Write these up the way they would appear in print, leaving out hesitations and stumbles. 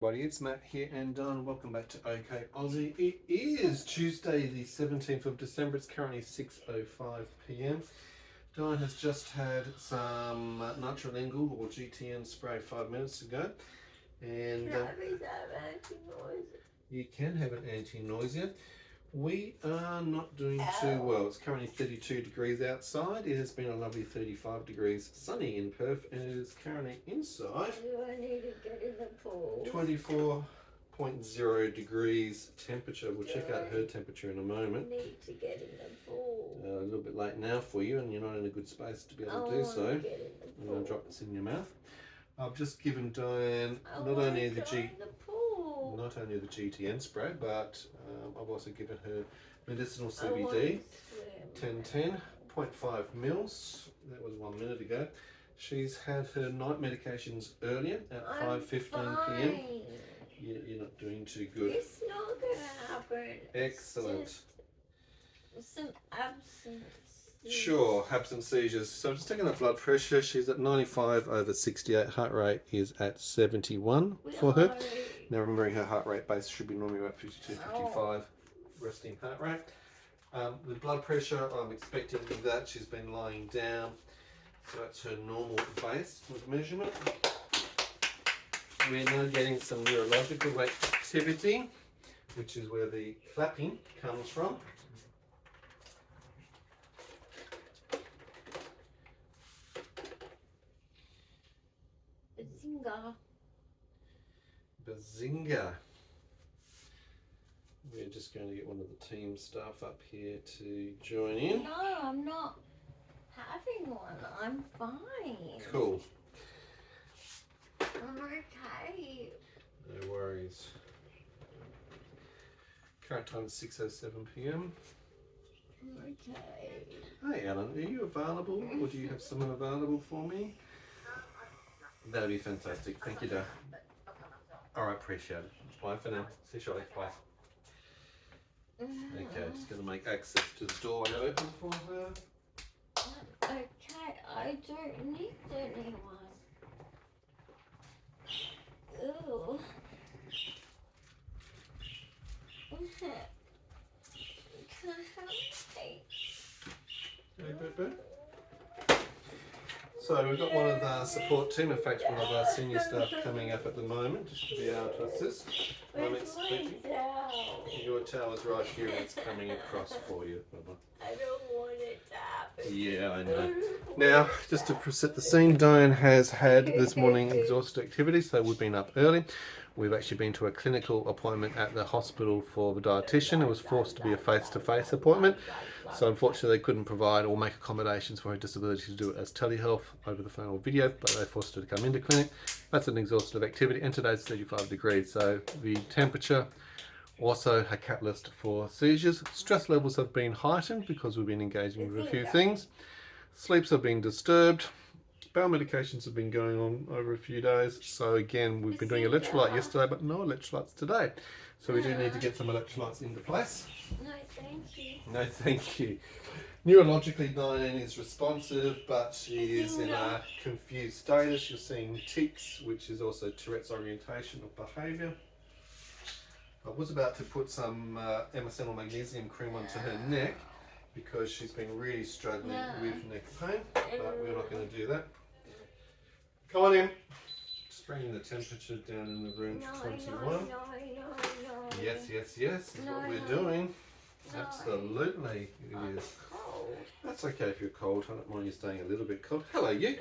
Buddy, it's Matt here and Dyan. Welcome back to OK Aussie. It is Tuesday the 17th of December. It's currently 6:05 p.m. Dyan has just had some nitrolingual or GTN spray 5 minutes ago. And you can have an anti-nausea. We are not doing too well. It's currently 32 degrees outside. It has been a lovely 35 degrees sunny in Perth, and it is currently inside. Do I need to get in the pool? 24.0 degrees temperature. We'll check out her temperature in a moment. I need to get in the pool. A little bit late now for you, and you're not in a good space to be able to do so. I'm going to drop this in your mouth. I've just given Dyan not only the GTN spray, but I've also given her medicinal CBD, 10.5 mils. That was 1 minute ago. She's had her night medications earlier at 5:15 p.m. You're not doing too good. It's not going to happen. Excellent. It's just some absence. Sure, absent seizures. So I'm just taking the blood pressure. She's at 95/68. Heart rate is at 71 for her. Now remembering her heart rate base should be normally about 52, 55 resting heart rate. The blood pressure, I'm expecting that she's been lying down. So that's her normal base with measurement. We're now getting some neurological activity, which is where the clapping comes from. Bazinga. We're just going to get one of the team staff up here to join in. No, I'm not having one. I'm fine. Cool. I'm okay. No worries. Current time is 6:07 p.m. Okay. Hey Alan, are you available, or do you have someone available for me? That'd be fantastic. Thank you, Dad. Alright, appreciate it. Bye for now. See you shortly. Bye. Okay, just going to make access to the doorway open for her. Okay, I don't need anyone. Ooh. Can I have a Hey, Boo Boo. So we've got one of the support team, in fact one of our senior staff coming up at the moment just to be able to assist. I'm expecting your towel is right here and it's coming across for you. I don't want it to happen. Yeah, I know. Now, just to set the scene, Dyan has had this morning exhausted activity, so we've been up early. We've actually been to a clinical appointment at the hospital for the dietitian. It was forced to be a face-to-face appointment. So unfortunately they couldn't provide or make accommodations for her disability to do it as telehealth over the phone or video, but they forced her to come into clinic. That's an exhaustive activity, and today's 35 degrees, so the temperature also a catalyst for seizures. Stress levels have been heightened because we've been engaging with a few things. Sleeps have been disturbed. Bowel medications have been going on over a few days. So again, we've been doing electrolyte yesterday, but no electrolytes today. So we do need to get some electrolytes into place. No, thank you. No, thank you. Neurologically, Dyan is responsive, but she is in a confused status. You're seeing tics, which is also Tourettes orientation of behaviour. I was about to put some MSM or magnesium cream onto her neck because she's been really struggling with neck pain, but we're not going to do that. Come on in. Just bringing the temperature down in the room to 21. No. Yes, is what we're doing. Absolutely, it is. Cold. That's okay if you're cold. I don't mind you staying a little bit cold. Hello, you.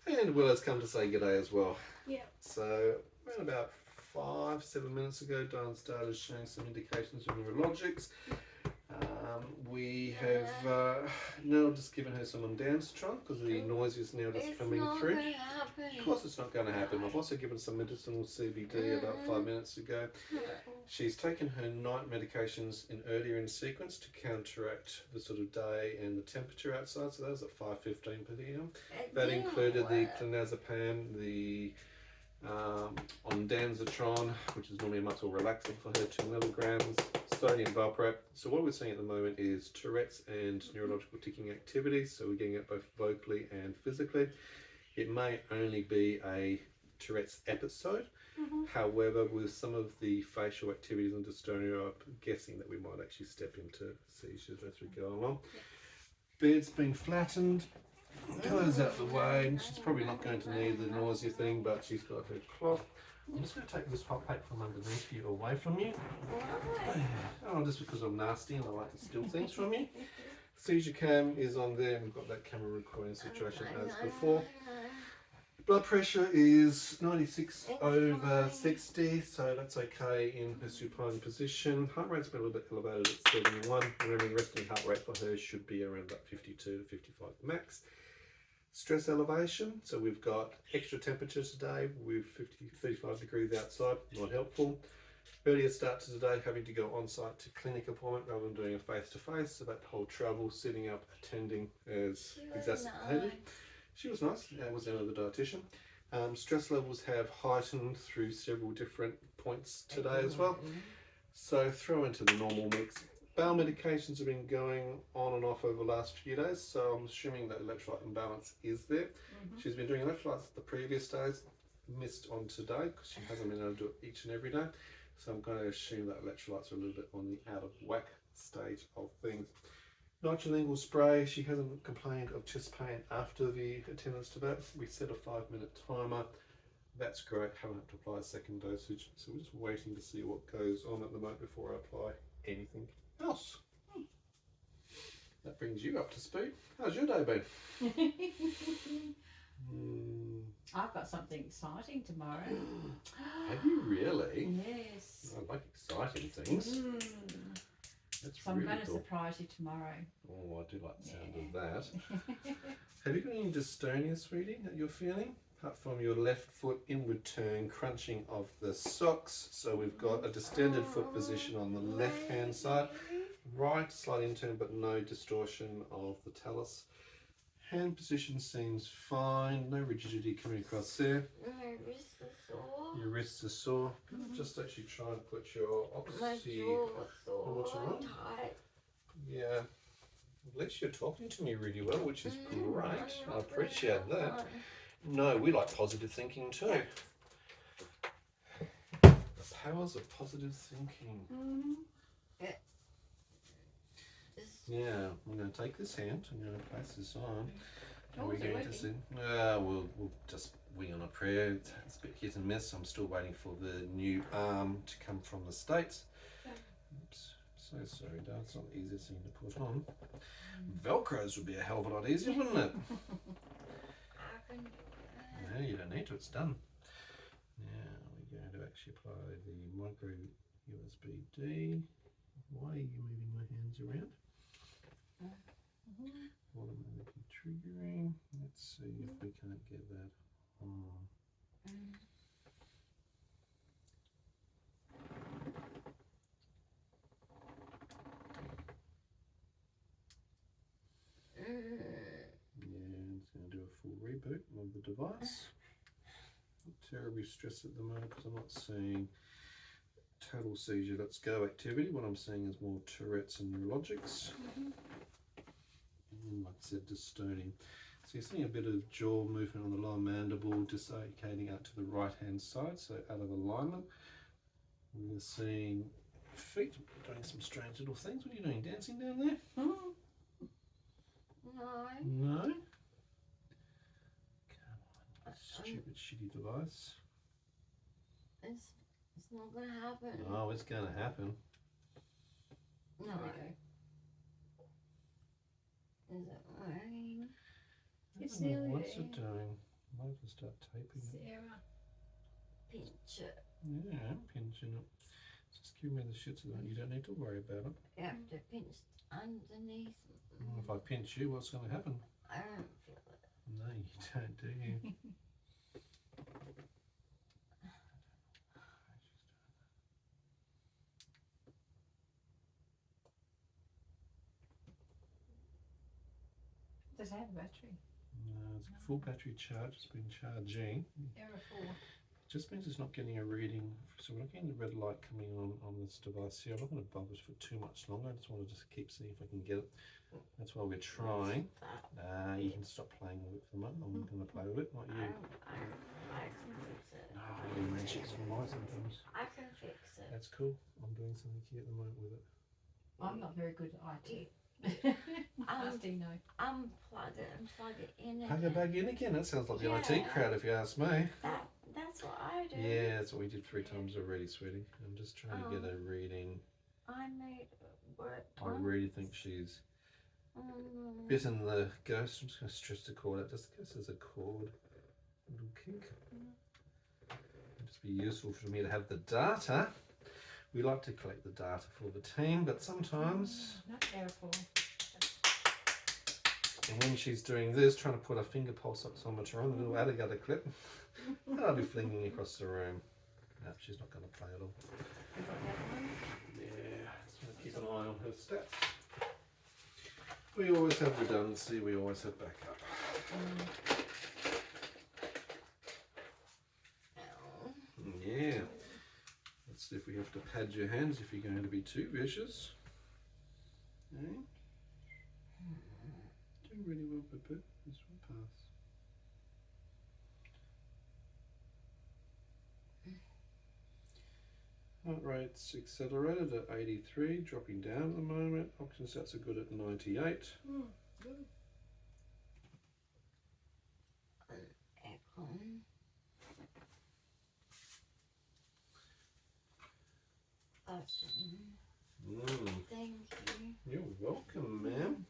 And Willow's come to say g'day as well. Yeah. So, around about 5-7 minutes ago, Dyan started showing some indications of neurologics. We have now just given her some ondansetron because the noise is now just coming through. Of course it's not going to happen. I've also given some medicinal CBD about 5 minutes ago. She's taken her night medications earlier in sequence to counteract the sort of day and the temperature outside. So that was at 5:15 p.m. That included the clonazepam, the ondansetron, which is normally a muscle relaxant for her, 2 milligrams, sodium valproate. So what we're seeing at the moment is Tourettes and neurological ticking activities. So we're getting it both vocally and physically. It may only be a Tourette's episode, However, with some of the facial activities and dystonia, I'm guessing that we might actually step into seizures as we go along. Bed's been flattened, pillows out the way, and she's probably not going to need the nausea thing, but she's got her cloth. I'm just going to take this hot plate from underneath you away from you. Oh, just because I'm nasty and I like to steal things from you. Seizure cam is on there, and we've got that camera recording situation as before. Blood pressure is 96/60, so that's okay in her supine position. Heart rate's been a little bit elevated at 71. Remembering resting heart rate for her should be around about 52 to 55 max. Stress elevation, so we've got extra temperature today with 35 degrees outside, not helpful. Earlier start to today, having to go on site to clinic appointment rather than doing a face-to-face, so that whole travel, sitting up, attending is exacerbated. She was nice, was another dietitian. Stress levels have heightened through several different points today as well. So throw into the normal mix. Bowel medications have been going on and off over the last few days, so I'm assuming that electrolyte imbalance is there. She's been doing electrolytes the previous days, missed on today because she hasn't been able to do it each and every day. So I'm going to assume that electrolytes are a little bit on the out of whack stage of things. Nitrolingual spray, she hasn't complained of chest pain after the attendance to that. We set a 5-minute timer. That's great, haven't had to apply a second dosage. So we're just waiting to see what goes on at the moment before I apply anything else. That brings you up to speed. How's your day been? I've got something exciting tomorrow. Have you really? Yes. I like exciting things. That's So I'm really going to cool. surprise you tomorrow. Oh, I do like the sound of that. Have you got any dystonia, sweetie, that you're feeling? Apart from your left foot inward turn, crunching of the socks. So we've got a distended foot position on the left hand side. Right, slight in-turn, but no distortion of the talus. Hand position seems fine, no rigidity coming across there. My wrists are sore. Your wrists are sore. Just actually try and put your My jaw is sore on. and tight. Yeah. At least you're talking to me really well, which is great. I'm I not appreciate very that. well. No, we like positive thinking too. The powers of positive thinking. Yeah, I'm going to take this hand. I'm going to place this on. Oh, we're is it going to see. We'll just wing on a prayer. It's a bit hit and miss. I'm still waiting for the new arm to come from the States. Oops, so sorry, Dad. It's not the easiest thing to put on. Velcros would be a hell of a lot easier, wouldn't it? I can do it. No, you don't need to. It's done. Now we're going to actually apply the micro USB-D. Why are you moving my hands around? Automatically triggering. Let's see if we can't get that on. Yeah, it's going to do a full reboot of the device. Not terribly stressed at the moment because I'm not seeing total seizure, let's go activity. What I'm seeing is more Tourettes and neurologics. And like I said, dystonia. So you're seeing a bit of jaw movement on the lower mandible, dislocating out to the right hand side, so out of alignment. We're seeing feet doing some strange little things. What are you doing? Dancing down there? No. No? Come on, stupid shitty device. It's not gonna happen. Oh, it's going to happen. No. There we go. Is it working? It's I don't know nearly what's there. it doing? I might have to start taping it. Sarah. Pinch it. Yeah, I'm pinching it. Just give me the shits of that. You don't need to worry about it. You have to pinch underneath. If I pinch you, what's going to happen? I don't feel it. No, you don't, do you? Does it have a battery? No, it's a full battery charge. It's been charging. Error 4. just means it's not getting a reading. So we're not getting the red light coming on this device here. I'm not going to bother for too much longer. I just want to just keep seeing if I can get it. That's why we're trying. You can stop playing with it for the moment. I'm going to play with it, not you. I can fix it. Oh, you magic's for my sometimes. I can fix it. That's cool. I'm doing something here at the moment with it. I'm not very good at IT. No. Unplug it and plug it in. Plug it back in again. That sounds like the Yeah. IT crowd, if you ask me. That's what I do. Yeah, that's what we did 3 times already, sweetie. I'm just trying to get a reading. I made work. I really think she's bitten the ghost. I'm just going to stretch the cord out just in case there's a cord. Little kink. It'd just be useful for me to have the data. We like to collect the data for the team, but sometimes, Not careful. and when she's doing this, trying to put a finger pulse oximeter on, the little alligator clip, I'll be flinging across the room. No, she's not going to play at all. You got that one? Yeah, just want to keep an eye on her stats. We always have redundancy, we always have backup. Yeah. Let's see if we have to pad your hands if you're going to be too vicious. Okay. Doing really well, Pippa. This will pass. Heart rate's accelerated at 83, dropping down at the moment. Oxygen stats are good at 98. Good. Thank you. You're welcome, ma'am.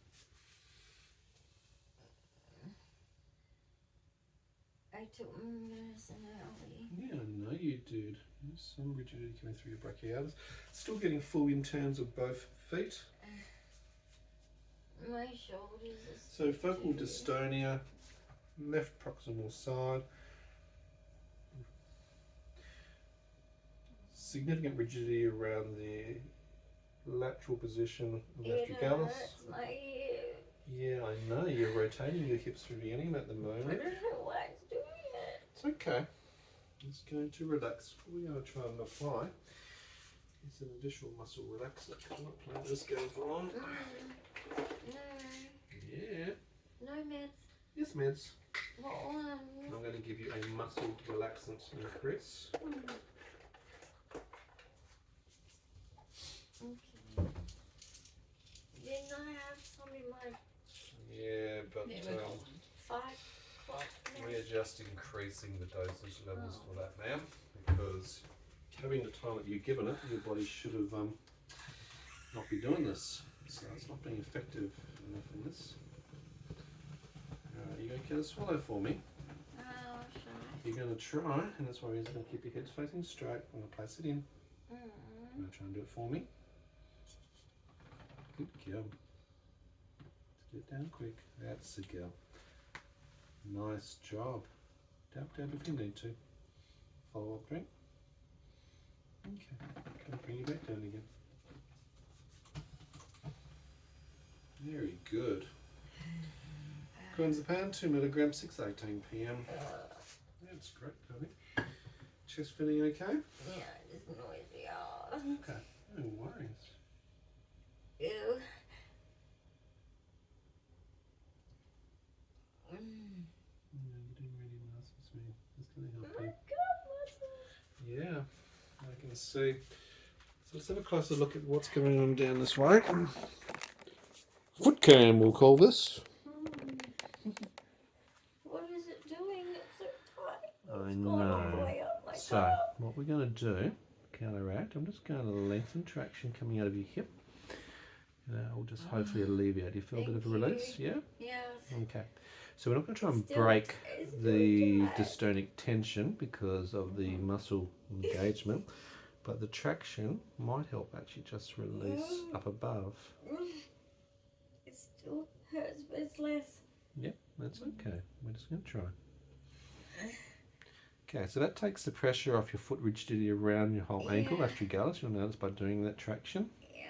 I took medicine early. Yeah, I know you did. There's some rigidity coming through your brachialis. Still getting full in terms of both feet. My shoulders are So focal dystonia, left proximal side. Significant rigidity around the lateral position of It gastrocallus. hurts my ear. Yeah, I know. You're rotating your hips through the enema at the I moment. don't know why it's doing it. It's okay. It's going to relax. What we're going to try and apply is an additional muscle relaxer. I'm not playing this game for long. No. Yeah. No meds. Yes, meds. What one? I'm going to give you a muscle relaxant increase. Okay. Didn't I have some in my Yeah, but Yeah, we're fine. 5 o'clock? we're just increasing the dosage levels for that, ma'am, because having the time that you've given it, your body should have not be doing this. So it's not being effective enough in this. Alright, you going to get a swallow for me? I'll try. You're going to try, and that's why we're going to keep your head facing straight. I'm going to place it in. You're going to try and do it for me. Good girl. Get it down quick. That's the girl. Nice job. Dab if you need to. Follow up drink. Okay. Can I bring you back down again? Very good. Clonazepam, 2 milligrams, 6:18 p.m. That's great, honey. Chest feeling okay? Yeah, it's noisy. Okay, no worries. Ew. Yeah, you're doing really nice with me. It's going to help My you. God, Yeah, I can see. So let's have a closer look at what's going on down this way. Foot cam, we'll call this. what is it doing? It's so tight. I It's gone all the know. way up my So, calf. what we're going to do, counteract, I'm just going to lengthen traction coming out of your hip. That will just hopefully alleviate. Do you feel a bit of a Thank release? Yeah? Yes. Okay. So we're not going to try and Still- break it's still the tight. dystonic tension because of the muscle engagement, but the traction might help actually just release up above. It still hurts, but it's less. Yep, that's okay. We're just going to try. Okay, so that takes the pressure off your foot rigidity around your whole ankle, Yeah. astragalus. You'll notice by doing that traction. Yeah.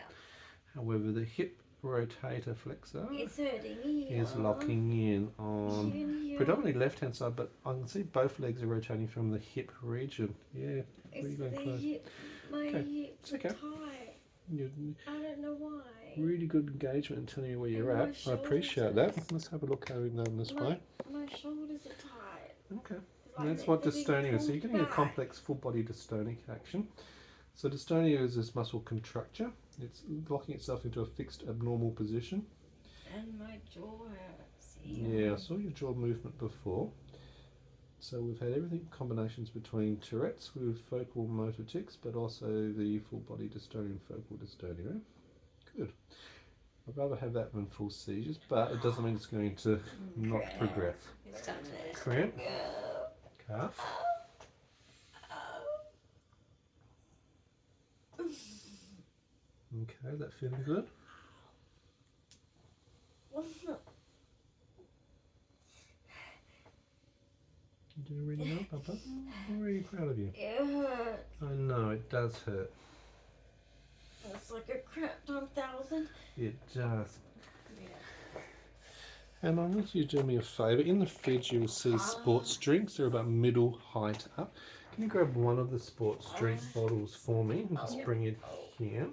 However, the hip rotator flexor It's hurting here. is locking in on Here. predominantly left hand side, but I can see both legs are rotating from the hip region. Yeah, It's really going the close. hip. My Okay, hips it's okay. are tight. You I don't know why. really good engagement and telling you where you're And my at. I appreciate that. shoulders. Let's have a look over them this way. My shoulders are tight. Okay. It's And like that's what they're being dystonia is. So you're pulled getting a back. complex full body dystonic action. So dystonia is this muscle contracture. It's locking itself into a fixed abnormal position. And my jaw hurts. Yeah, I saw your jaw movement before. So we've had everything combinations between Tourette's with focal motor tics, but also the full body dystonia and focal dystonia. Good. I'd rather have that than full seizures, but it doesn't mean it's going to not progress. It's time to Cramp, go. calf. Okay, that feeling good? You doing really well, Papa? I'm really proud of you. It hurts. I know, it does hurt. It's like a cramp time 1,000. It does. And I want you to do me a favour. In the fridge you'll see sports drinks. They're about middle height up. Can you grab one of the sports drink bottles for me and just bring it here?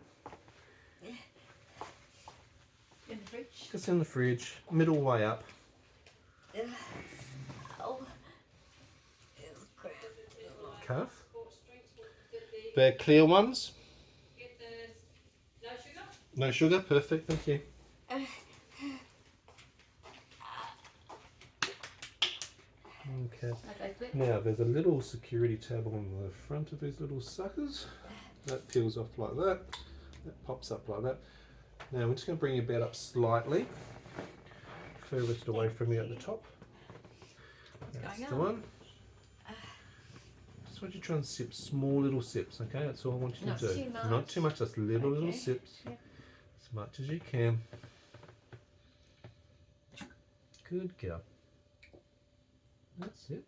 In the fridge. Just in the fridge, middle way up. Oh. It's cramping. Calf. They're clear ones. Get the no sugar. No sugar. Perfect. Thank you. Okay. Okay, flip. Now there's a little security tab on the front of these little suckers. That peels off like that. That pops up like that. Now we're just going to bring your bed up slightly, furthest away from you at the top. That's the one. Just want you to try and sip small little sips, okay? That's all I want you to Not do. too much. Not too much, just little Okay. sips. Yep. As much as you can. Good girl. That's it.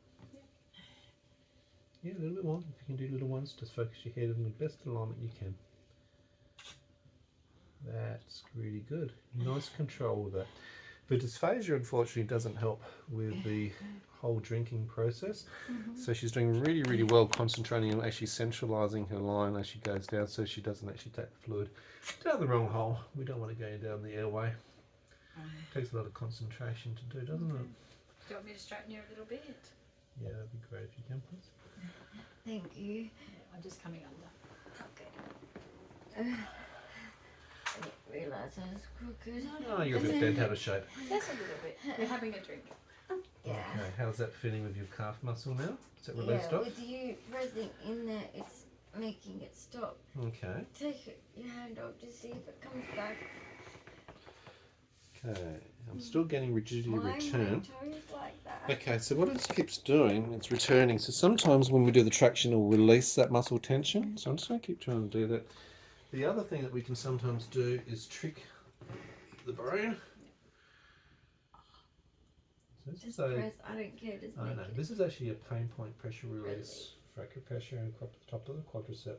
Yeah, a little bit more. If you can do little ones, just focus your head in the best alignment you can. That's really good. Nice control with that. The dysphagia unfortunately doesn't help with the whole drinking process. So she's doing really, really well concentrating on actually centralising her line as she goes down so she doesn't actually take the fluid down the wrong hole. We don't want to go down the airway. It takes a lot of concentration to do, doesn't it? Do you want me to straighten you a little bit? Yeah, that'd be great if you can, please. Thank you. Yeah, I'm just coming under. Okay. I didn't realise I was crooked. Oh, you're a bit bent out of shape. Just a little bit. We're having a drink. Yeah. Okay, how's that feeling with your calf muscle now? Is it released Yeah, off? with you pressing in there, it's making it stop. Okay. Take your hand off to see if it comes back. Okay, I'm still getting rigidity My return. toes like that. Okay, so what it keeps doing, it's returning. So sometimes when we do the traction, it'll release that muscle tension. So I'm just going to keep trying to do that. The other thing that we can sometimes do is trick the bone. So this Just is a, press. I don't care. Just I make know, it. this is actually a pain point pressure release. Fracture pressure and top of the quadricep.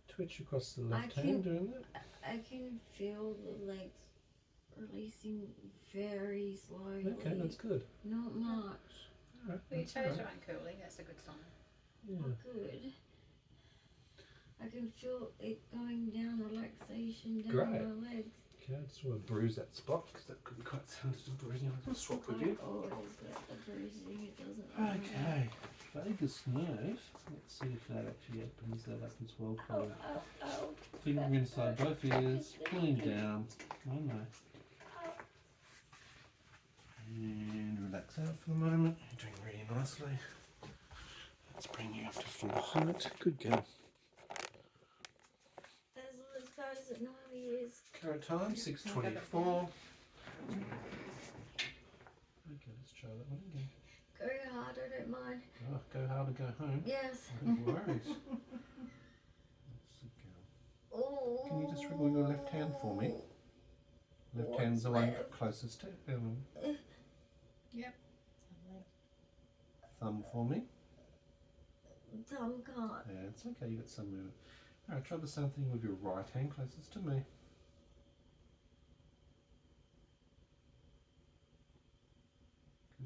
Twitch across the left hand doing that. I can feel the legs releasing very slowly. Okay, that's good. Not much. All right, Well, your that's all toes right. aren't curling. That's a good sign. Yeah. Good. I can feel it going down, relaxation down Great. my legs. Okay, I just want to bruise that spot because that could be quite sensitive bruising. I'll just swap with you. I always get the bruising. It doesn't matter. Okay, vagus nerve. Let's see if that actually opens that up as well for Oh, you. oh, oh. Finger inside both ears, pulling down. I know. And relax out for the moment. You're doing really nicely. Let's bring you up to full height. Good girl. That's as bad as it normally is. Current time 6:24. Okay, let's try that one again. Go hard, I don't mind. Oh, go hard or go home. Yes. No worries. Let's go. Oh. Can you just wriggle your left hand for me? Left hand's the one closest to Yep. thumb for me. thumb can't. Yeah, it's okay, you got some movement. Alright, try the same thing with your right hand closest to me.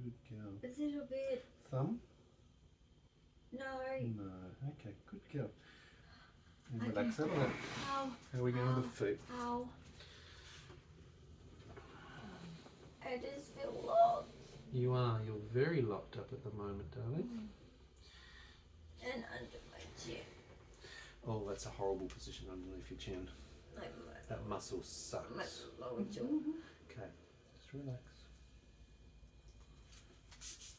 Good girl. Is it a bit? Thumb? No. No. Okay, good girl. And Okay. relax that one. Ow. How are we going with the feet? Ow. I just feel locked. You are. You're very locked up at the moment, darling. And under my chin. Oh, that's a horrible position underneath your chin. Like That muscle my sucks. lower jaw. Okay, just relax.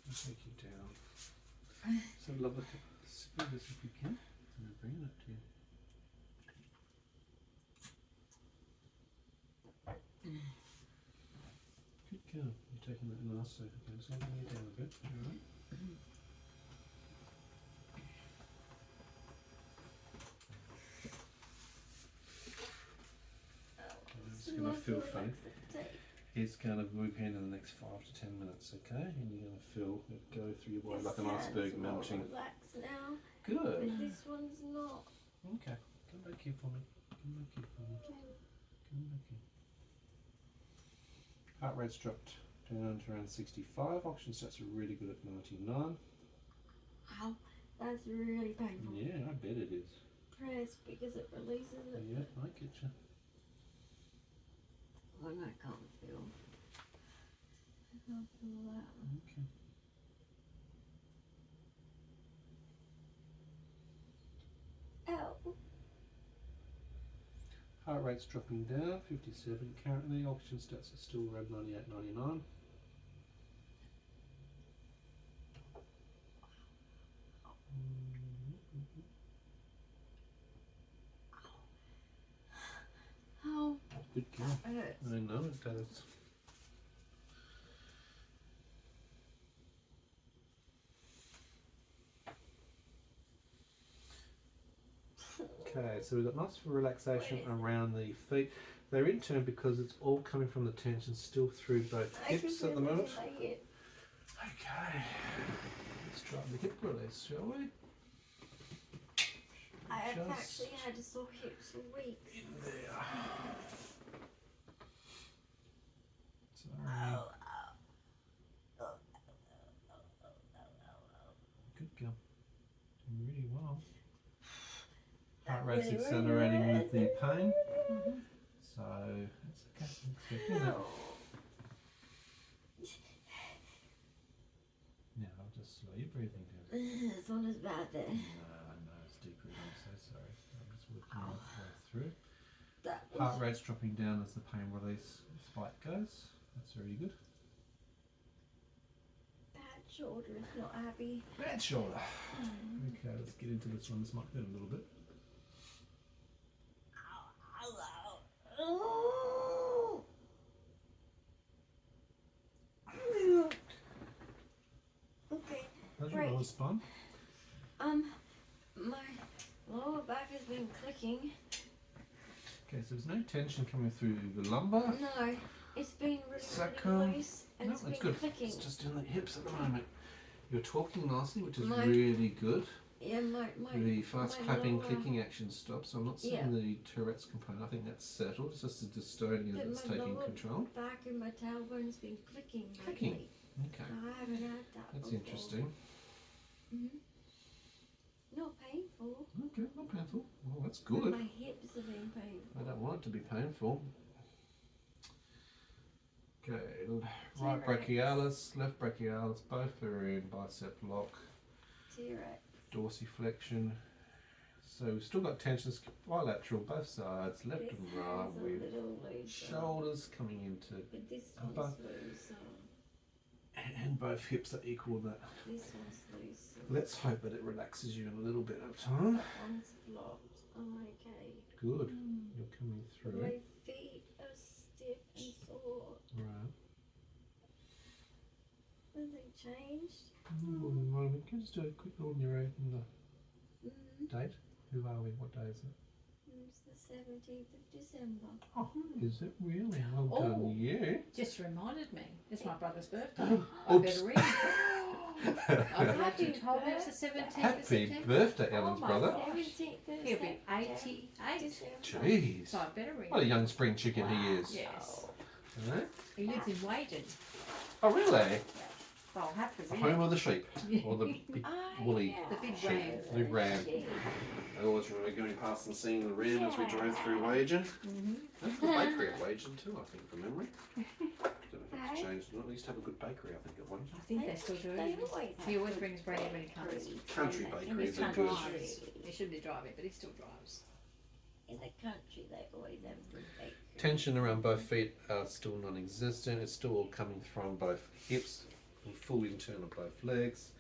I'll take you down. So lovely to sit with this if you can. I'm bringing it to you. Good girl. You're taking that nicely. Okay, just bring you down a bit. Alright. I'm just going to feel faint. It's going to move in the next 5 to 10 minutes, okay? And you're going to feel it go through your body like an iceberg melting. Relax now. Good. But this one's not. Okay, come back here for me. Come back here for me. Come back here. Heart rate's dropped down to around 65. Oxygen stats are really good at 99. Ow, that's really painful. Yeah, I bet it is. Press because it releases it. Yeah, I get you. When I can't feel. I can't feel that. Okay. Ow. Heart rate's dropping down, 57 currently. Oxygen stats are still around 98, 99. Ow. Good girl. That hurts. I know it does. Okay, so we've got nice relaxation around the feet. They're in turn because it's all coming from the tension still through both hips at the moment. Okay, let's try the hip release, shall we? I have Just actually had sore hips for weeks. in there. Sorry. Ow, ow. Good girl. Doing really well. That Heart rate's really accelerating with the pain. Mhm. So it's okay. I'm expecting that. Now I'll just slow your breathing down. This one is bad there. No, it's deep breathing. I'm so sorry. I'm just working my way through. That was Heart rate's dropping down as the pain release spike goes. That's very good. bad shoulder is not happy. Bad shoulder. Okay, let's get into this one. This might hurt a little bit. Oh. Okay. How's your Right. lower spine? My lower back has been clicking. Okay, so there's no tension coming through the lumbar. No, it's been really, Sacrum. really loose and No, it's that's been good. clicking. It's just in the hips at the moment. You're talking nicely, which is My- really good. Yeah, my The fast my clapping, lower- clicking action stops. So I'm not seeing Yeah. the Tourette's component. I think that's settled. It's just the dystonia But that's my taking lower control. back and my tailbone's been clicking Clicking. lately. Okay, I haven't had that that's before. interesting. Not painful. Okay, not painful. Well, that's But good. my hips have been painful. I don't want it to be painful. Okay, right Tourette's. brachialis, left brachialis, both are in bicep lock, Tourettes. dorsiflexion. So we've still got tensions bilateral, both sides, left This and right, hand's a with little loose. shoulders coming into, But this Above. one's loose. and both hips are equal that. This one's loose. Let's hope that it relaxes you in a little bit of time. That one's flopped. I'm okay. Good, you're coming But through. my feet are stiff and sore. Right. Nothing changed. Well, we can just do a quick ordinary in the Mm, date. Who are we? What day is it? it's the 17th of December. Oh, is it really? Well Oh. done, you. Just reminded me. It's my brother's birthday. I Oops. better read. Happy told me it's the 17th of Happy September. birthday, Ellen's my brother. gosh. 17th He'll be 88. Jeez. So I better ring What a him. young spring chicken he is. Yes. Right? He lives in Wadon. Oh, really? So I'll have to The ring home him. of the sheep. Or the big woolly The big sheep. ram. The big ram. I always remember going past and seeing the ram as we drove through Wagen. There's a bakery at Wagen too, I think, from memory. I don't know if it's changed or not. They used to have a good bakery, I think, at Wagen. I think they still do it. He always brings bread when he comes. Country bakeries He are can't good. drive. He shouldn't be driving, but he still drives. In the country, they always have good bakery. Tension around both feet are still non-existent. It's still all coming from both hips and full internal of both legs.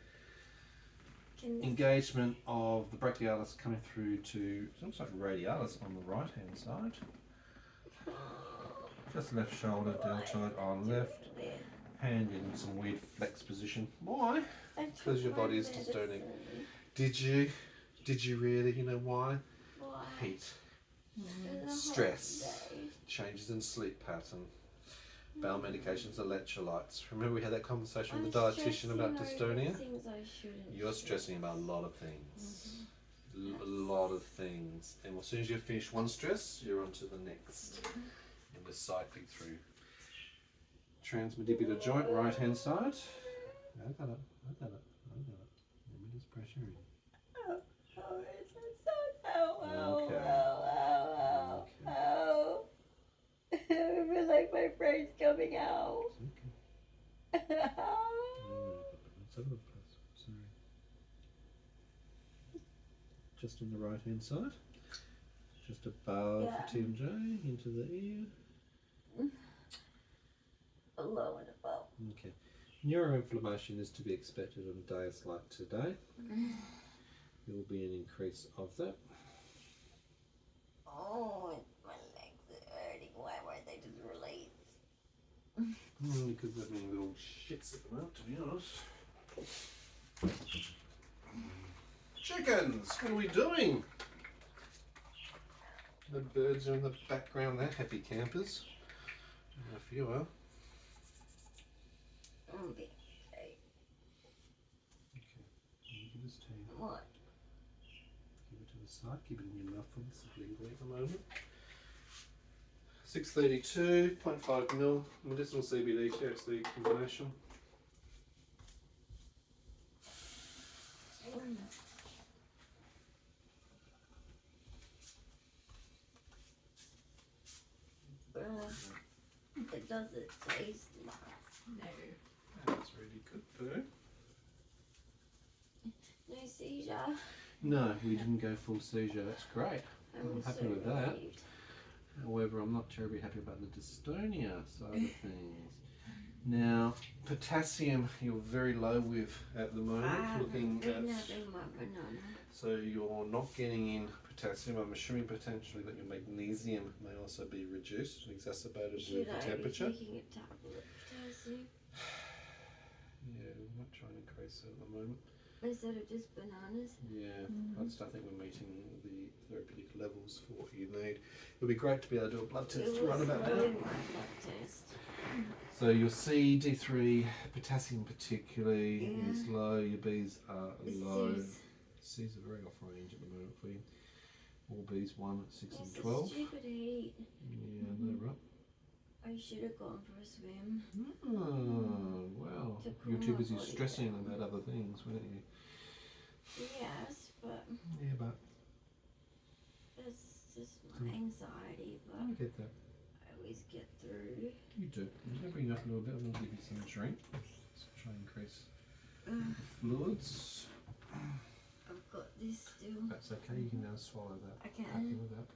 Engagement of the brachialis coming through to, it looks like radialis on the right hand side. Just left shoulder, deltoid on left. Hand in some weird flex position. Why? Because your body is dystonia. Did you? Did you really? You know why? Why? Heat, stress, changes in sleep pattern, bowel medications, electrolytes. Remember we had that conversation with the dietitian about dystonia? You're stressing about a lot of things. A lot of things. And as soon as you finish one stress, you're on to the next. And we're cycling through. Transmandibular joint, right hand side. I got it. Let me just pressure in. I feel like my brain's coming out. Okay. Let's have a look, please. Sorry. Just on the right hand side. Just above the TMJ, into the ear. Below and above. Okay. Neuroinflammation is to be expected on days like today. There will be an increase of that. Oh, my legs are hurting. Why weren't they just released? Because they're being little shits at the moment, to be honest. Chickens! What are we doing? The birds are in the background there, happy campers. If you are. Okay. Okay. Let me give this to you. What? Give it to the side, keep it in your mouth for this bleeding at the moment. 632, 0.5 mil, medicinal CBD, THC combination. It doesn't taste nice. No. That's really good though. No seizure. No, we didn't go full seizure, that's great. I'm happy so with that. relieved. However, I'm not terribly happy about the dystonia side of things. Now, potassium you're very low with at the moment, looking at, Nothing my banana. so you're not getting in potassium. I'm assuming potentially that your magnesium may also be reduced and exacerbated Should with the I temperature. be taking a tablet of potassium Yeah, we might try and increase it at the moment. instead of just bananas? Yeah, I just don't think we're meeting the therapeutic levels for what you need. It would be great to be able to do a blood test It right was about low now. in my blood test. So your C, D3, potassium particularly is low, your Bs are low. C's. C's are very off range at the moment for you. All Bs 1, 6 It's and a 12. stupid heat. Yeah, no, right. I should have gone for a swim. Oh, well. To You were cool too my busy body stressing down. about other things, weren't you? Yes, but Yeah, but it's just my anxiety. But I get that. I always get through. You do. I'm going to bring you up a little bit. I'm going to give you some drink. Let's try and increase fluids. I've got this still. That's okay. You can now swallow that. I can. Happy with that.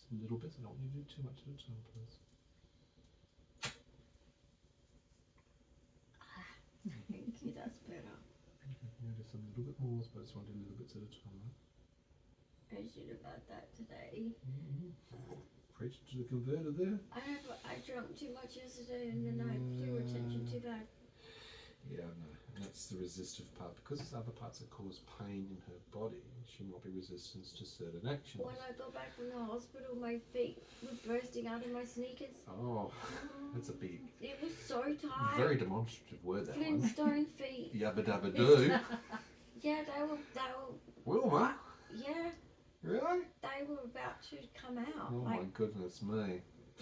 Some little bits. I don't want you to do too much at a time, please. Thank you, that's better. Yeah, just a little bit more, but I just want to do little bits at a time. Right? I should have had that today. Preach to the converter there. I drank too much yesterday and then I drew attention too bad. Yeah, I know. And That's the resistive part. Because there's other parts that cause pain in her body, she might be resistant to certain actions. When I got back from the hospital, my feet were bursting out of my sneakers. Oh, that's a big, It was so tight. very demonstrative word, that one. Flintstone feet. Yabba dabba doo. Yeah, they were, Wilma? yeah, Really? they were about to come out. Oh like my goodness me.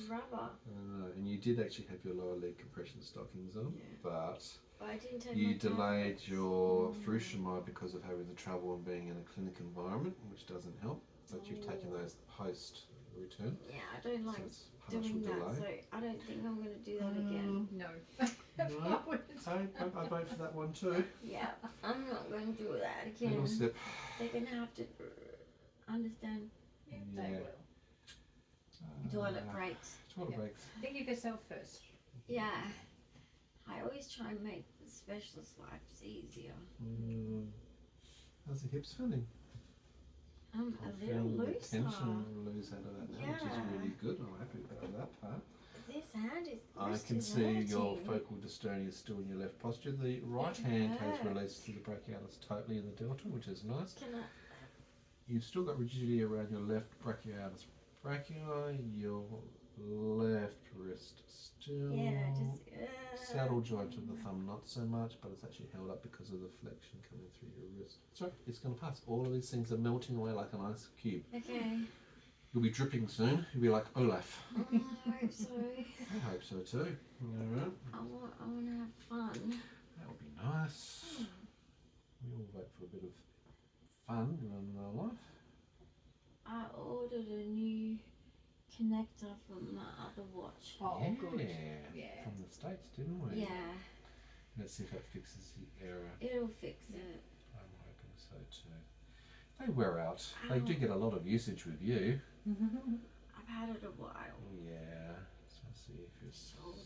rubber. And you did actually have your lower leg compression stockings on, Yeah. but But I didn't take you my delayed tablets. your fructidamide because of having the trouble and being in a clinic environment, which doesn't help. But you've taken those post return. Yeah, I don't So like it's partial doing that, delay. so I don't think I'm going to do that again. No. No, I vote for that one too. Yeah, I'm not going to do that Hang on, again. Step. They're going to have to understand Yeah, Yeah. they will. toilet breaks. Toilet Yeah. breaks. Think of yourself first. Yeah, I always try and make the specialist lives easier. How's the hips feeling? I'm a little Feeling the looser. tension lose out of that now, which is Yeah. really good. I'm happy about that part. This hand is I wrist can is see your hurting. focal dystonia is still in your left posture. The right It hand has hurts. released through the brachialis totally in the delta, which is nice. Can I? You've still got rigidity around your left brachialis brachii, your left wrist still. Yeah, just. Saddle joint of the thumb not so much, but it's actually held up because of the flexion coming through your wrist. Sorry, it's going to pass. All of these things are melting away like an ice cube. Okay. You'll be dripping soon. You'll be like Olaf. Oh, I hope so. I hope so too. Alright. I want to have fun. That would be nice. We all vote for a bit of fun in our life. I ordered a new connector from my other watch. Oh, yeah. good. Yeah. From the States, didn't we? Yeah, Let's see if that fixes the error. it'll fix it. I'm hoping so too. They wear out. They do get a lot of usage with you. I've had it a while. Yeah. So let's see if you're Shoulder.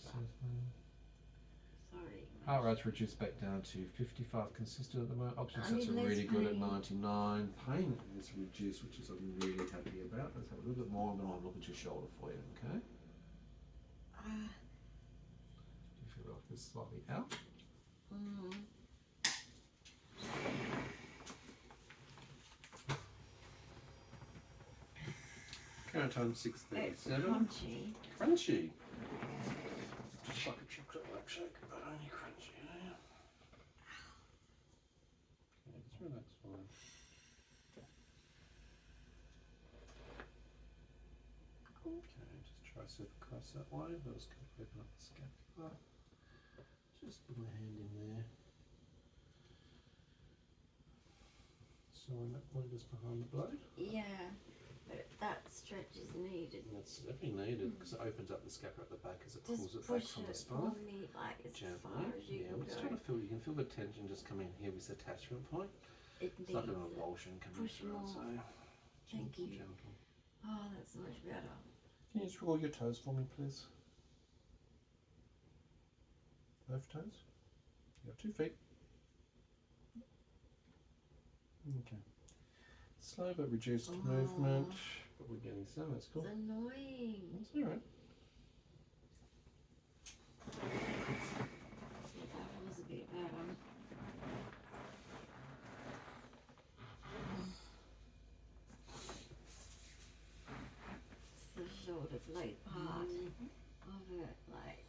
Sorry. Heart rate's reduced back down to 55 consistent at the moment. Oxygen I sets are need less really good at pain. 99. Pain is reduced, which is I'm really happy about. Let's have a little bit more, and then I'll look at your shoulder for you, okay? Do you feel like it's slightly out? Mm. Current time It's 6:37. crunchy. Crunchy. Just like a chocolate milkshake, but only crunchy. Yeah. Okay, just relax for me. Okay, just tricep across that way. Let's go open up the scapula. Just put my hand in there. So when that point is behind the blade. Yeah, but that stretch is needed. And that's definitely needed because it opens up the scapula at the back as it pulls Just it back push from the it spine. for me, like as far Gently. as you Yeah, can we're just go. trying to feel, you can feel the tension just coming here with this attachment point. It It's needs like an it. emulsion coming Push through. more. So Thank gentle, you. gentle. Oh, that's much better. Can you just roll your toes for me, please? Both toes? You got 2 feet. Okay. Slow but reduced movement, but we're getting some. That's cool. It's annoying. That's all right. That was a bit better. It's the shoulder blade part of it, like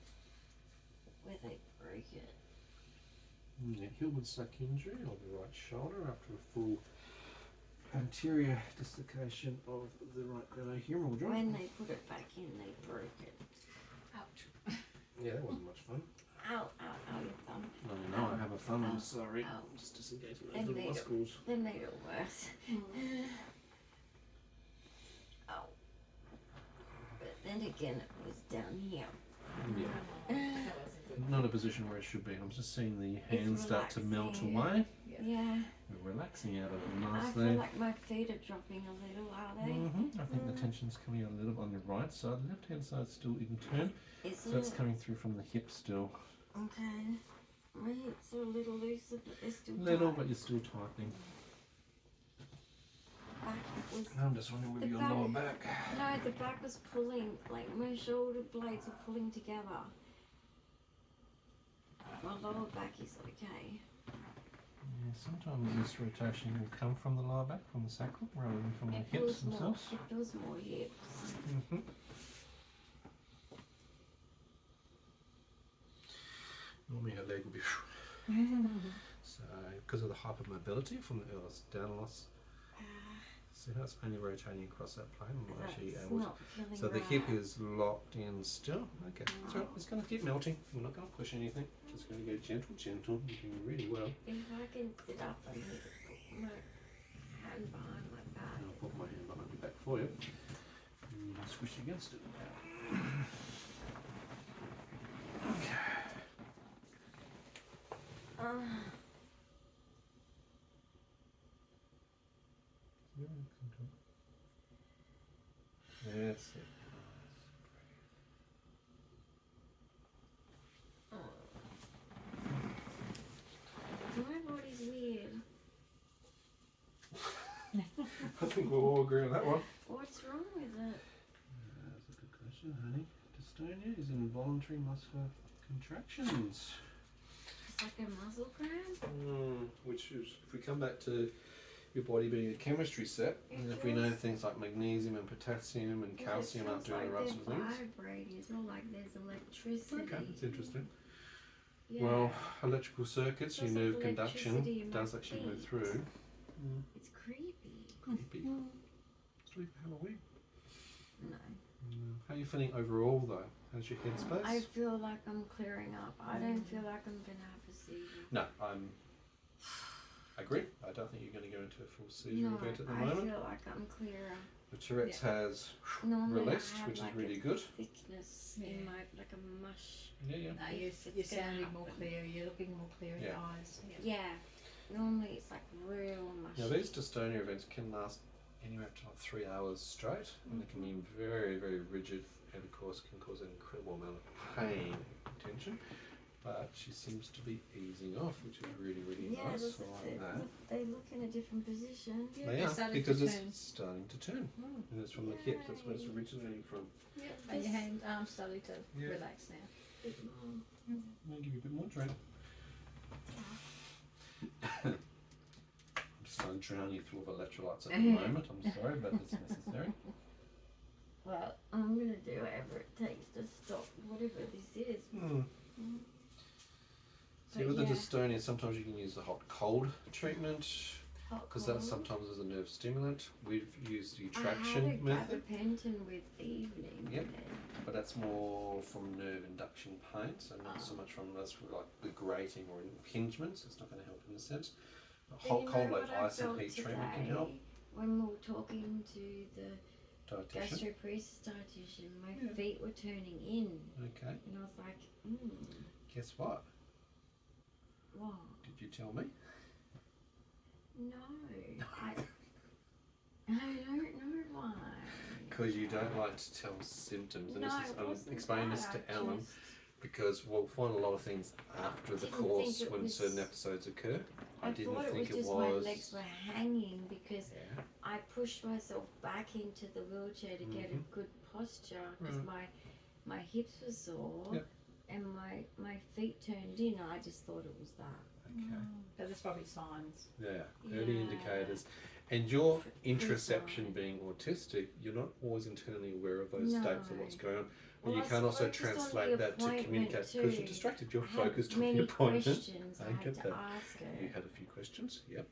where they broke it. Yeah, Hillman sac injury on the right shoulder after a full anterior dislocation of the right glenohumeral joint. When they put it back in, they broke it. Ouch. Yeah, that wasn't much fun. Ow, ow, ow, your thumb. No, I have a thumb. Ow. I'm sorry. Ow. Just disengaging They those little made it- muscles. They made it worse. Ow. But then again, it was down here. Yeah. That wasn't good. Not a position where it should be. I'm just seeing the hands start to melt relaxing. away. Yeah. We're relaxing out of it I nicely. feel like my feet are dropping a little, are they? I think the tension's coming out a little bit on your right side. The left hand side's still in turn, Is so it's it? coming through from the hip still. Okay. My hips are a little looser, but they're still Little, tight. but you're still tightening. Back was, I'm just wondering with The your back- lower back. no, the back was pulling, like my shoulder blades are pulling together. My lower back is okay. Yeah, sometimes this rotation will come from the lower back, from the sacral, rather than from the It hips feels more. themselves. It feels more hips. Normally her leg will be so because of the hypermobility from the earless down loss. See how it's only rotating across that plane. I'm not actually That's able to. not feeling So the right. hip is locked in still. Okay, so it's going to keep melting. We're not going to push anything. Just going to go gentle, gentle. You're doing really well. If I can sit up, I need to put my hand behind my back. And I'll put my hand behind your back for you. And you can squish against it. Okay. That's it. My body's weird. I think we'll all agree on that one. What's wrong with it? That's a good question, honey. Dystonia is involuntary muscular contractions. It's like a muscle cramp. Which is, if we come back to your body being a chemistry set, and if we know things like magnesium and potassium and calcium aren't doing the right sort of things. Vibrating. It's not like there's electricity. Okay, that's interesting. Yeah. Well, electrical circuits, your Feels nerve like conduction electricity in my does actually move feet. through. It's creepy. Creepy. Sleep for Halloween. No. How are you feeling overall though? How's your headspace? I feel like I'm clearing up. I don't feel like I'm gonna have a seizure. No, I agree. I don't think you're going to go into a full seizure No, event at the I moment. feel like I'm clearer. The Tourette's has Normally released, I have which is like really a good. thickness Yeah. in my, like a mush. Yeah, yeah. No, you're It's gonna sounding more happen. clear, you're looking more clear in Yeah. the eyes. Yeah. Normally it's like real mushy. Now these dystonia events can last anywhere up to like 3 hours straight, and they can be very, very rigid, and of course can cause an incredible amount of pain and tension. But she seems to be easing off, which is really, really Yeah, nice. look, I like that. they look in a different position. Yeah, They they're are, starting because to it's turn. starting to turn. Mm. And it's from the hips, that's where it's Yay. originating from. Yeah, And your this hand, arms starting to Yeah. relax now. bit more. I'll give you a bit more drink. I'm just going to drown you full of electrolytes at the moment. I'm sorry, but it's necessary. Well, I'm gonna do whatever it takes to stop whatever this is. See, But with the yeah. dystonia, sometimes you can use the hot cold treatment Hot because that cold. sometimes is a nerve stimulant. We've used the I had traction a method, gabapentin with evening. Yep. med. but that's more from nerve induction pain, so not so much from that's like the grating or impingements. It's not going to help in a sense. But But hot you know cold like what I ice and felt heat treatment can help. today When we were talking to the Dietitian. gastroparesis dietitian, my Yeah. feet were turning in, Okay. and I was like, Guess what? what? Did you tell me? No, I don't know why. Because you don't like to tell symptoms, and No, this is, it I'm wasn't explaining this that, to I Ellen just because we'll find a lot of things after the didn't course think it when was- certain episodes occur. I didn't thought it think was it just my was. legs were hanging because Yeah. I pushed myself back into the wheelchair to get a good posture because my hips were sore Yep. and my feet turned in. I just thought it was that. Okay. So there's probably signs. Yeah. Early Yeah. indicators. And your interoception Pre-sign. being autistic, you're not always internally aware of those No. states of what's going on. Well, you I can also focused on the translate that to appointment communicate because you're too. distracted. You're I had focused on many the appointment. questions I I had get to that. ask her. You had a few questions. Yep.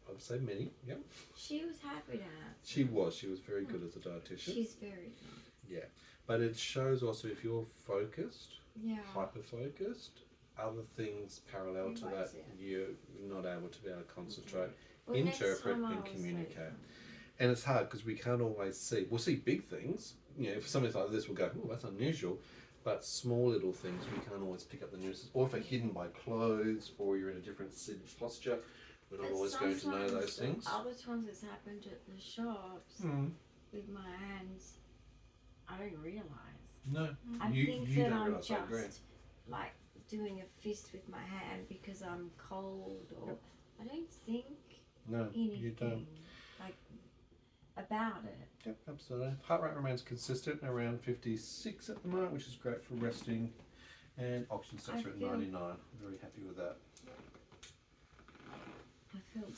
I'd say many. Yep. She was happy to answer. She was very good as a dietitian. She's very nice. Yeah. But it shows also if you're focused, Yeah. hyper focused, other things parallel to that, Yeah. you're not able to be able to concentrate, Well, next interpret, time I and will communicate. say And it's hard because we can't always see. We'll see big things. You know, if something like this, we'll go, "Oh, that's unusual." But small little things, we can't always pick up the nuances. Or if they're hidden by clothes, or you're in a different seated posture, we're not But always going to know sometimes those things. Other times it's happened at the shops Mm. with my hands. I don't realise. No, I you think you that don't I'm realise. I agree. just like doing a fist with my hand because I'm cold, or I don't think No, anything you don't. like about it. Yep, absolutely. Heart rate remains consistent around 56 at the moment, which is great for resting. And oxygen stats are at feel- 99. Very happy with that.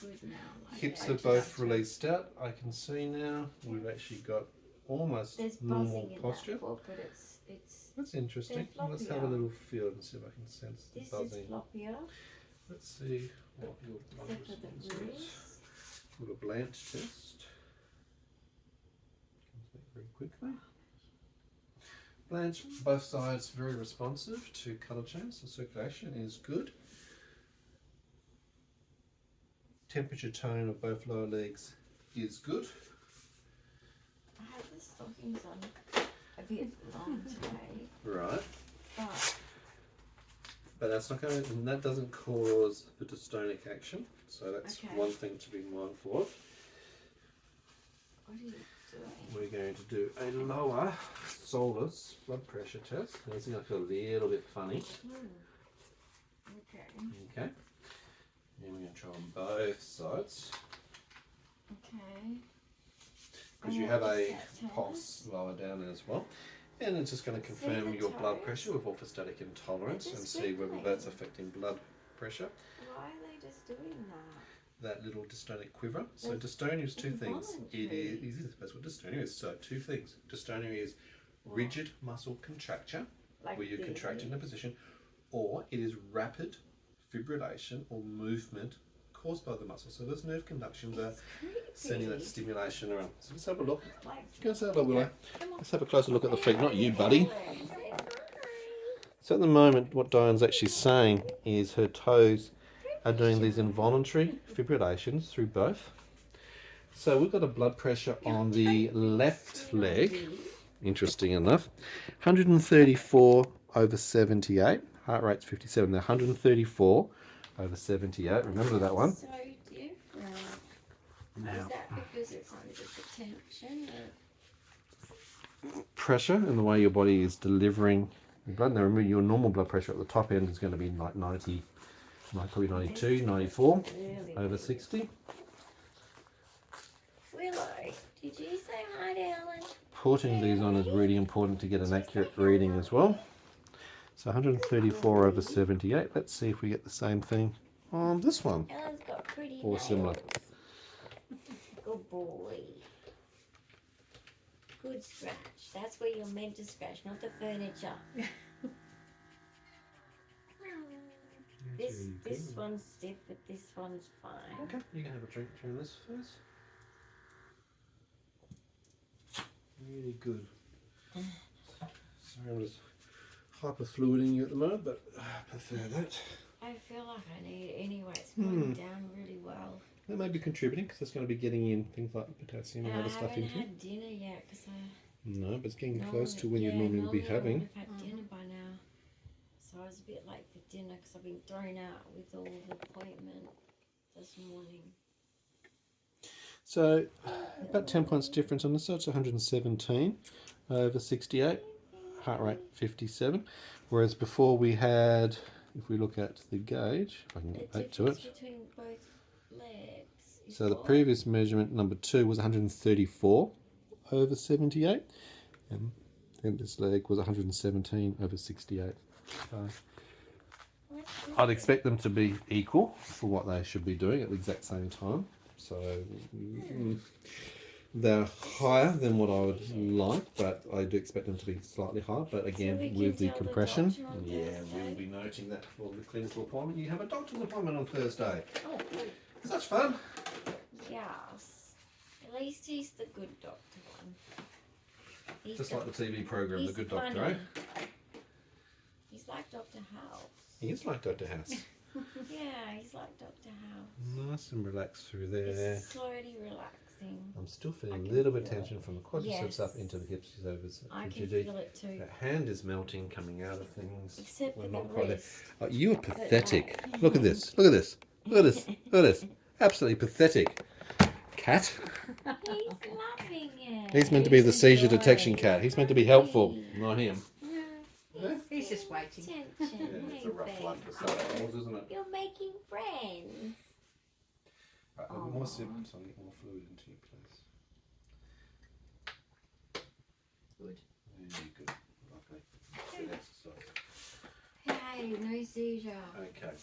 good now. Like Hips that. are both released out. I can see now we've actually got almost There's normal buzzing in posture. that foot, but it's That's interesting. they're Let's have a floppier. little feel and see if I can sense the this buzzing. is floppier. Let's see what your blood Except for the response is. wrist. Little Blanche test. Comes back very quickly. Blanche, both sides very responsive to colour change. The circulation is good. Temperature tone of both lower legs is good. I have the stockings on a bit long today, Right. but But that's not going to, and that doesn't cause the dystonic action. So that's Okay. one thing to be mindful of. what are you doing? We're going to do a lower solus blood pressure test. Now it's going to feel a little bit funny. Okay. Okay. And we're going to try on both sides. Okay. Because And you what have does a that tell pulse us? lower down as well. And it's just going to confirm the your blood toes? pressure with orthostatic intolerance They're and just see whether that's wiggling. affecting blood pressure. Why are they just doing that? That little dystonic quiver. So That's dystonia is two things. It involuntary. is, that's what dystonia is. So two things. Dystonia is What? rigid muscle contracture, Like where you're this? contracting a position, or it is rapid fibrillation or movement caused by the muscle. So those nerve conductions are It's creepy. sending that stimulation around. So let's have a look. Like, Let's have a look, Willow. come on. Let's have a closer look at the feet, not you, buddy. So at the moment, what Dyan's actually saying is her toes are doing these involuntary fibrillations through both. So we've got a blood pressure on the left leg, interesting enough, 134 over 78. Heart rate's 57. Now 134 over 78. Remember that one. So different. Is Now, that because it's under the tension? pressure and the way your body is delivering your blood. Now remember, your normal blood pressure at the top end is going to be like 90, probably 92, 94 Really? over 60. Willow, did you say hi, darling? Putting these on is really important to get an accurate reading as well. So 134 over 78. Let's see if we get the same thing on this one. Ellen's got pretty Or similar. nails. Good boy. Good scratch. That's where you're meant to scratch, not the furniture. This one's stiff, but this one's fine. Okay, you can have a drink during this first. Really good. Sorry, I'm just hyperfluiding you at the moment, but I prefer that. I feel like I need it anyway. It's going down really well. That may be contributing because it's going to be getting in things like potassium and And I other stuff haven't into it. had dinner yet because No, but it's getting close to when you'd normally be I having. would have had dinner by now. So I was a bit late for dinner because I've been thrown out with all the appointment this morning. So about 10 points difference on this side. It's 117 over 68. Heart rate 57. Whereas before we had, if we look at the gauge, if I can get The back to it. difference between both legs is So the what? previous measurement, number 2, was 134 over 78. And then this leg was 117 over 68. So I'd expect them to be equal for what they should be doing at the exact same time. So they're higher than what I would like, but I do expect them to be slightly higher. But again, we can with the tell the compression, doctor on yeah, Thursday? we'll be noting that for the clinical appointment. You have a doctor's appointment on Thursday. Oh, good. Such fun. Yes. At least he's the good doctor one. He's Just like the TV program, The he's Good Doctor, funny. eh? He's like Dr. House. He is like Dr. House. Yeah, he's like Dr. House. Nice and relaxed through there. He's slowly relaxing. I'm still I feeling a can little bit feel tension it. from the quadriceps Yes. up into the hips, over I the can GD. feel it too. That hand is melting, coming out of things. Except for We're the not quite there. wrist. Oh, you are pathetic. Look at this. Look at this. Look at this. Look at this. Absolutely pathetic. Cat. He's loving it. He's meant to be the seizure detection cat. He's meant to be helpful, not him. He's just waiting. Attention. Hey, babe. for animals, isn't it? You're making friends. Right, a little more symptoms, I'll get more fluid into you, please. Good. Very good. Lovely. Good exercise. Hey, no seizure. Okay.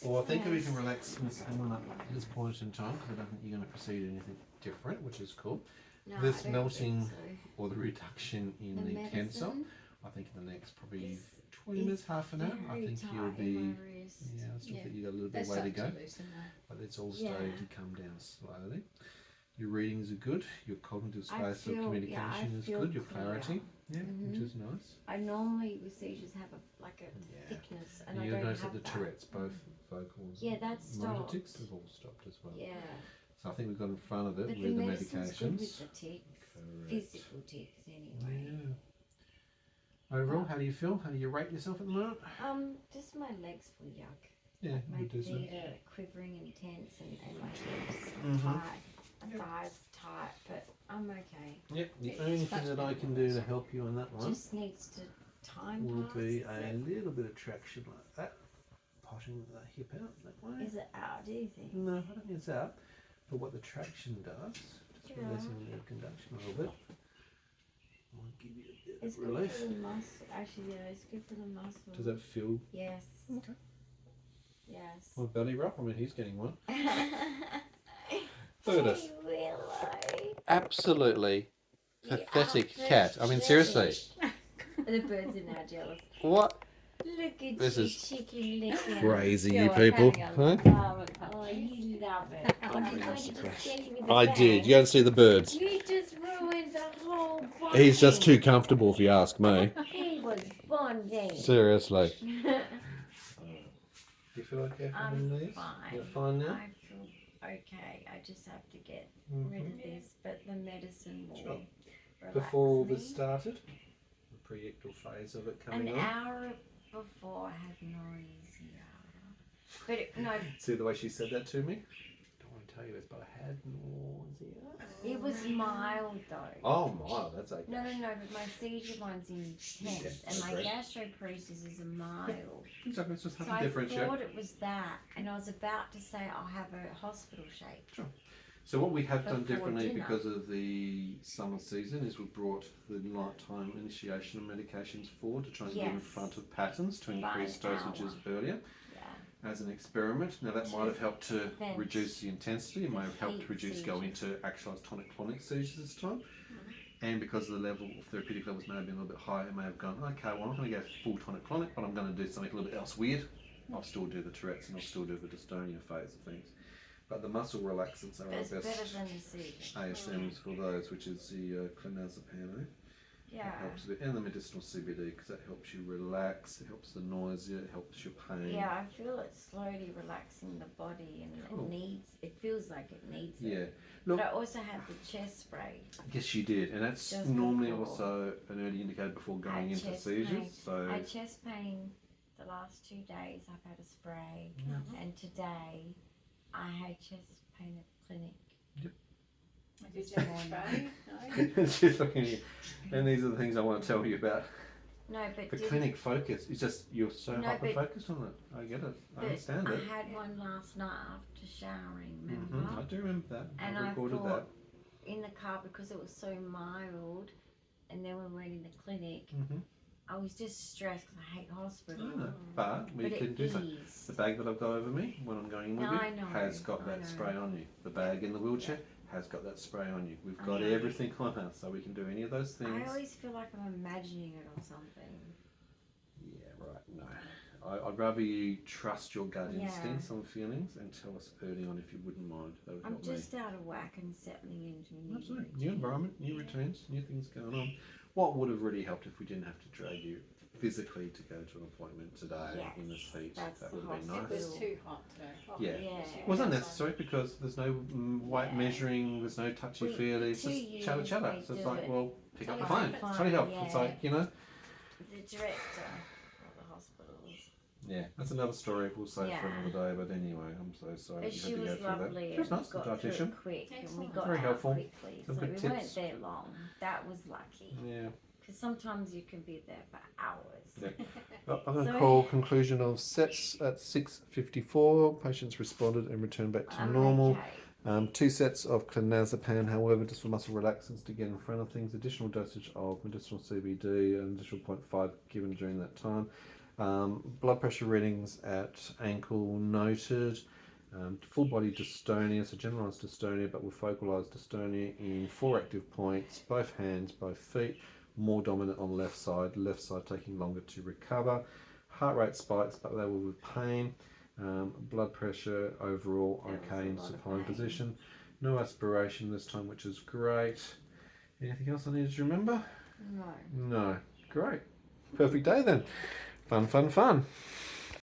Well, I think we Yes. can relax Miss Emma at this point in time because I don't think you're going to proceed anything different, which is cool. No, This I don't melting think so. or the reduction in the cancer, medicine I think in the next probably is- 20 minutes, is half an hour, I very think tight you'll in be. my wrist. Yeah, I still Yeah. think you got a little bit That's of way to go, up to loosen that. but it's all Yeah. starting to come down slowly. Your readings are good. Your cognitive I space of feel- communication yeah, I is feel good. Your clear. clarity, which Mhm. is nice. I normally with seizures have a Yeah. thickness, and And I you'll don't notice have that the that. Tourette's, both vocals Yeah, and that's motor stopped. tics, have all stopped as well. Yeah, So I think we've got in front of it but the with the medicine's good with medications. the tics, Correct. physical tics anyway. Yeah. Overall, how do you feel? How do you rate yourself at the moment? Just my legs feel yuck. Yeah, My you do so. feet are quivering and tense, and my hips Mhm. tight, my Yep. thighs tight, but I'm okay. Yep, the It's only much thing that I better can than do to this. help you on that one Just needs to time will pass. be is a it? little bit of traction like that, potting the hip out that way. Is it out? Do you think? No, I don't think it's out. But what the traction does, just Yeah. releasing the conduction a little bit, will give you a bit It's of good relief. for the muscle. Actually, yeah, it's good for the muscle. Does that feel? Yes. Okay. Yes. Well, belly rub. I mean, he's getting one. Hey, Look at this. Willow. Absolutely You pathetic are cat. I mean, seriously. The birds are now jealous. What? Look at This you, is chicken licking. Crazy, Yeah, you well, people. hang Huh? on. Oh, you love it. Oh, you Very wanted nice to surprise. send me the I bag. did. You go and see the birds. You just ruined the whole bonding. He's just too comfortable, if you ask me. He was bonding. Seriously. Do you feel okay I'm having these? fine. You're fine now? I feel okay. I just have to get Mhm. rid of this, but the medicine will Sure. relax Before all me. this started, the pre-ictal phase of it coming An on. hour before I had nausea. But no, See the way she said that to me? Don't want to tell you this, but I had nausea. it was mild though. Oh my, that's okay. No, but my seizure one's intense, Yeah, and my agreed. gastroparesis is a mild. Exactly, it's just So something I different, yeah. thought it was that, and I was about to say I'll have a hospital shake. So what we have done Before differently dinner. because of the summer season is we've brought the nighttime initiation of medications forward to try and get in Yes. front of patterns to By increase an dosages hour. earlier Yeah. as an experiment. Now that might have helped to Prevent reduce the intensity, it may have helped heat reduce going seizures. to actualised tonic-clonic seizures this time. And because the level of therapeutic levels may have been a little bit higher, it may have gone, okay, well I'm not going to go full tonic-clonic, but I'm going to do something a little bit else weird. I'll still do the Tourette's and I'll still do the dystonia phase of things. But the muscle relaxants are But our it's better best than the seizure. ASMs for those, which is the clonazepam. That Yeah. helps a bit, and the medicinal CBD because that helps you relax, it helps the nausea, it helps your pain. Yeah, I feel it slowly relaxing the body, and Cool. it feels like it needs Yeah. it. Look, But I also had the chest spray. yes, you did, and that's Just normally before. also an early indicator before I going had into chest seizures. pain. So I had chest pain the last 2 days. I've had a spray, and today I had chest pain at the clinic. Did you have spray? No? She's looking at you. And these are the things I want to tell you about. No, but The did- clinic focus is just you're so No, hyper but- focused on it. I get it. I but understand I it. had one last night after showering. Remember? I do remember that. And I I recorded thought in the car because it was so mild, and then when we went in the clinic, that. I was just stressed because I hate hospital. I know, but we But can it do something. eased. The bag that I've got over me when I'm going in with No, you I know, has got I that know. spray on you. The bag in the wheelchair has got that spray on you. We've I got know. everything on us, so we can do any of those things. I always feel like I'm imagining it or something. Yeah, right. No, I'd rather you trust your gut Yeah. instincts on feelings and tell us early on if you wouldn't mind. That would I'm help just out of whack and settling into a me. new Absolutely, routine. new environment, new routines, new things going on. What would have really helped if we didn't have to drag you physically to go to an appointment today in the Yes, heat? that's That the would have been It nice. was too hot today. Yeah. Yeah. It wasn't necessary because there's no weight Yeah. measuring, there's no touchy We- feely, it's for just 2 chatter years chatter. they So it's do like, it. well, pick up the Telephone, phone. It's trying to help. It's yeah. like, you know. The director of the hospitals. Yeah, that's another story we'll save for Yeah. another day. But anyway, I'm so sorry But that she you had was to go through lovely that. She was and nice, the got through dietitian. it quick, and we Excellent. got Very out helpful. quickly. Some So good we tips. weren't there long. That was lucky. Yeah. Because sometimes you can be there for hours. Yeah. Well, I'm going to So- call conclusion of sets at 6:54. Patients responded and returned back to I'm normal. okay. 2 sets of clonazepam, however, just for muscle relaxants to get in front of things. Additional dosage of medicinal CBD, an additional 0.5 given during that time. Blood pressure readings at ankle noted. Full body dystonia, so generalised dystonia, but with focalised dystonia in 4 active points, both hands, both feet, more dominant on left side taking longer to recover. Heart rate spikes, but they were with pain. Blood pressure overall okay in supine position. No aspiration this time, which is great. Anything else I needed to remember? No. No. Great. Perfect day then. Fun, fun, fun.